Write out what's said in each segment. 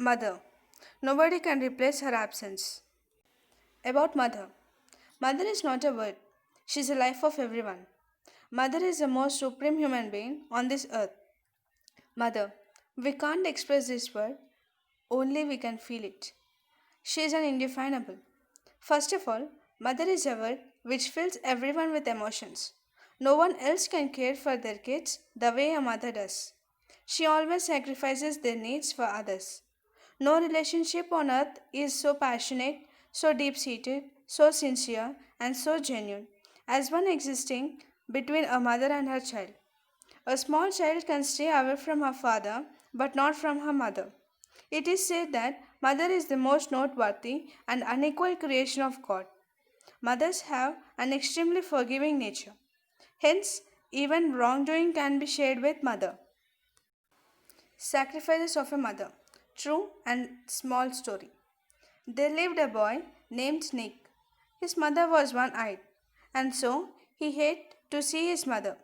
Mother. Nobody can replace her absence. About mother. Mother is not a word. She is the life of everyone. Mother is the most supreme human being on this earth. Mother. We can't express this word, only we can feel it. She is an indefinable. First of all, mother is a word which fills everyone with emotions. No one else can care for their kids the way a mother does. She always sacrifices their needs for others. No relationship on earth is so passionate, so deep seated, so sincere, and so genuine as one existing between a mother and her child. A small child can stay away from her father, but not from her mother. It is said that mother is the most noteworthy and unequal creation of God. Mothers have an extremely forgiving nature. Hence, even wrongdoing can be shared with mother. Sacrifices of a mother. True and small story. There lived a boy named Nick. His mother was one eyed, and so he hated to see his mother.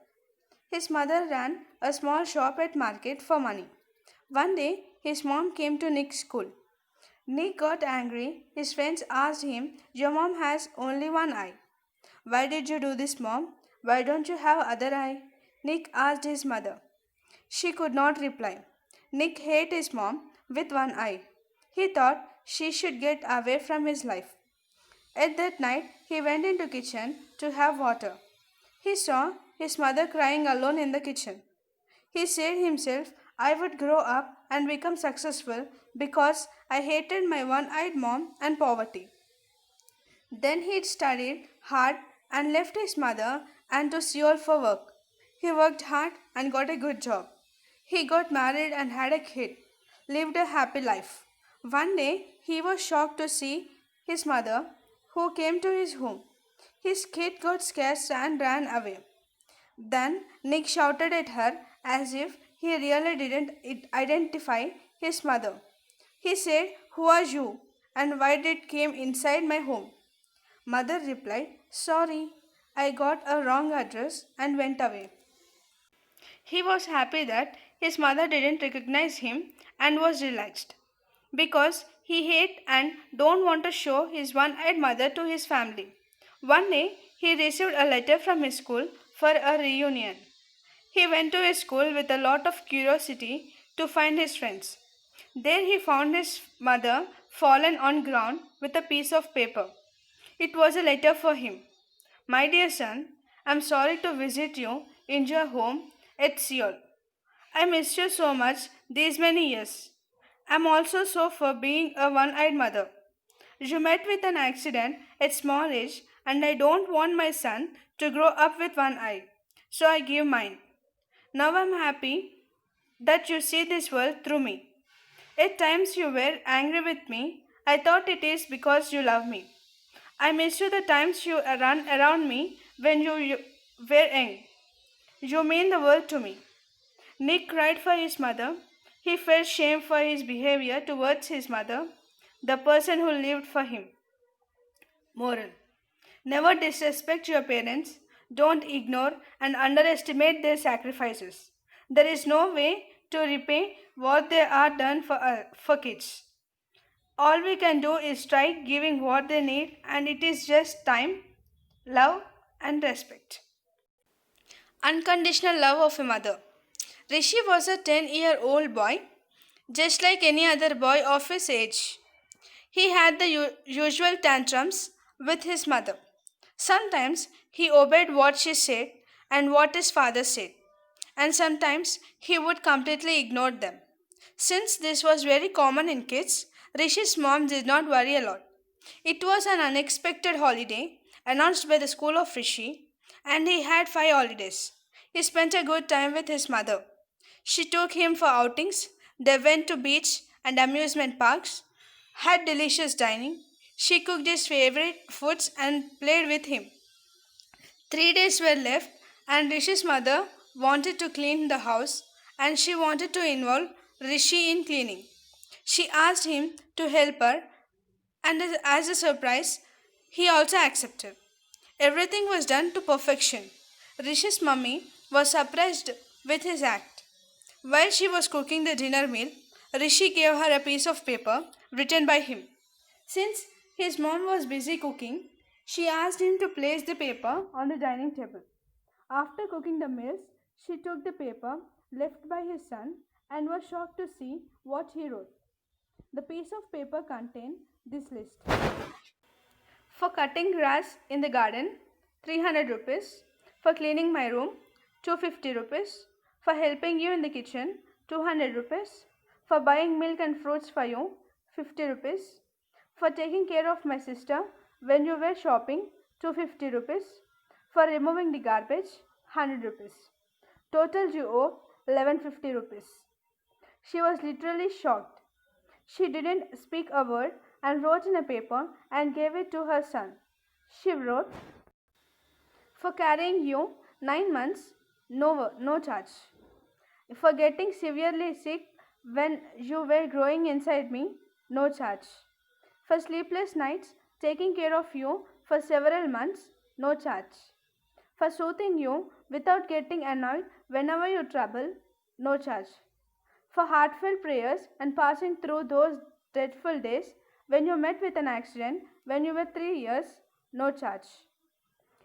His mother ran a small shop at market for money. One day, his mom came to Nick's school. Nick got angry. His friends asked him, "Your mom has only one eye. Why did you do this, mom? Why don't you have other eye?" Nick asked his mother. She could not reply. Nick hated his mom with one eye. He thought she should get away from his life. At that night, he went into kitchen to have water. He saw his mother crying alone in the kitchen. He said himself, "I would grow up and become successful because I hated my one-eyed mom and poverty." Then he studied hard and left his mother and to Seoul for work. He worked hard and got a good job. He got married and had a kid, lived a happy life. One day he was shocked to see his mother, who came to his home. His kid got scared and ran away. Then Nick shouted at her as if he really didn't identify his mother. He said, "Who are you? And why did came inside my home?" Mother replied, "Sorry, I got a wrong address and went away." He was happy that his mother didn't recognize him and was relaxed because he hate and don't want to show his one-eyed mother to his family. One day he received a letter from his school for a reunion. He went to his school with a lot of curiosity to find his friends. There he found his mother fallen on ground with a piece of paper. It was a letter for him. "My dear son, I am sorry to visit you in your home at Seoul. I missed you so much these many years. I am also so for being a one-eyed mother. You met with an accident at small age and I don't want my son to grow up with one eye. So I give mine. Now I am happy that you see this world through me. At times you were angry with me. I thought it is because you love me. I miss you the times you ran around me when you were young. You mean the world to me." Nick cried for his mother. He felt shame for his behavior towards his mother, the person who lived for him. Moral: never disrespect your parents. Don't ignore and underestimate their sacrifices. There is no way to repay what they are done for kids. All we can do is try giving what they need, and it is just time, love, and respect. Unconditional love of a mother. Rishi was a 10-year-old boy, just like any other boy of his age. He had the usual tantrums with his mother. Sometimes he obeyed what she said and what his father said, and sometimes he would completely ignore them. Since this was very common in kids, Rishi's mom did not worry a lot. It was an unexpected holiday announced by the school of Rishi, and he had 5 holidays. He spent a good time with his mother. She took him for outings. They went to beach and amusement parks, had delicious dining. She cooked his favorite foods and played with him. 3 days were left, and Rishi's mother wanted to clean the house and she wanted to involve Rishi in cleaning. She asked him to help her, and as a surprise, he also accepted. Everything was done to perfection. Rishi's mummy was surprised with his act. While she was cooking the dinner meal, Rishi gave her a piece of paper written by him. Since his mom was busy cooking, she asked him to place the paper on the dining table. After cooking the meals, she took the paper left by his son and was shocked to see what he wrote. The piece of paper contained this list: for cutting grass in the garden, 300 rupees; for cleaning my room, 250 rupees; for helping you in the kitchen, 200 rupees; for buying milk and fruits for you, 50 rupees; for taking care of my sister when you were shopping, 250 rupees; for removing the garbage, 100 rupees. Total you owe 1150 rupees. She was literally shocked. She didn't speak a word and wrote in a paper and gave it to her son. She wrote, for carrying you 9 months, no charge. For getting severely sick when you were growing inside me, no charge. For sleepless nights, taking care of you for several months, no charge. For soothing you without getting annoyed whenever you trouble, no charge. For heartfelt prayers and passing through those dreadful days when you met with an accident when you were 3 years, no charge.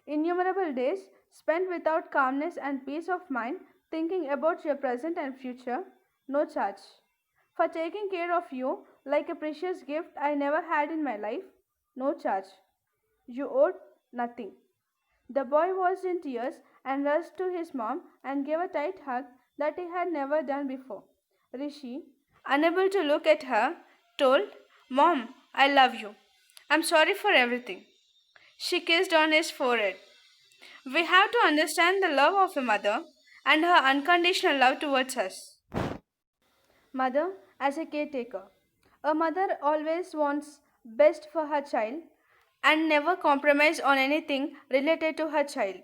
Innumerable days spent without calmness and peace of mind thinking about your present and future, no charge. For taking care of you like a precious gift I never had in my life, no charge. You owed nothing. The boy was in tears and rushed to his mom and gave a tight hug that he had never done before. Rishi, unable to look at her, told, Mom, I love you. I'm sorry for everything. She kissed on his forehead. We have to understand the love of a mother and her unconditional love towards us. Mother as a caretaker. A mother always wants best for her child and never compromise on anything related to her child.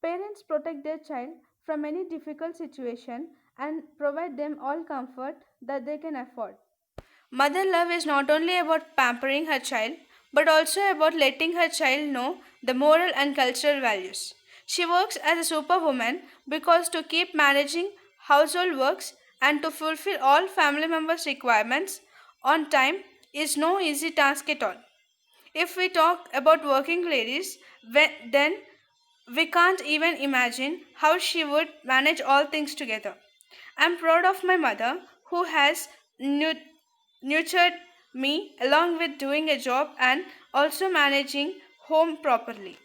Parents protect their child from any difficult situation and provide them all comfort that they can afford. Mother love is not only about pampering her child, but also about letting her child know the moral and cultural values. She works as a superwoman because to keep managing household works and to fulfill all family members' requirements on time is no easy task at all. If we talk about working ladies, then we can't even imagine how she would manage all things together. I'm proud of my mother who has nurtured me along with doing a job and also managing home properly.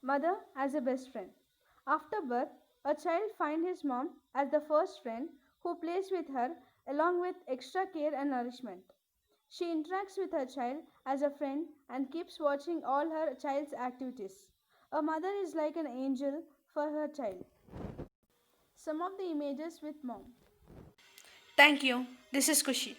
Mother as a best friend. After birth, a child finds his mom as the first friend who plays with her along with extra care and nourishment. She interacts with her child as a friend and keeps watching all her child's activities. A mother is like an angel for her child. Some of the images with mom. Thank you. This is Kushi.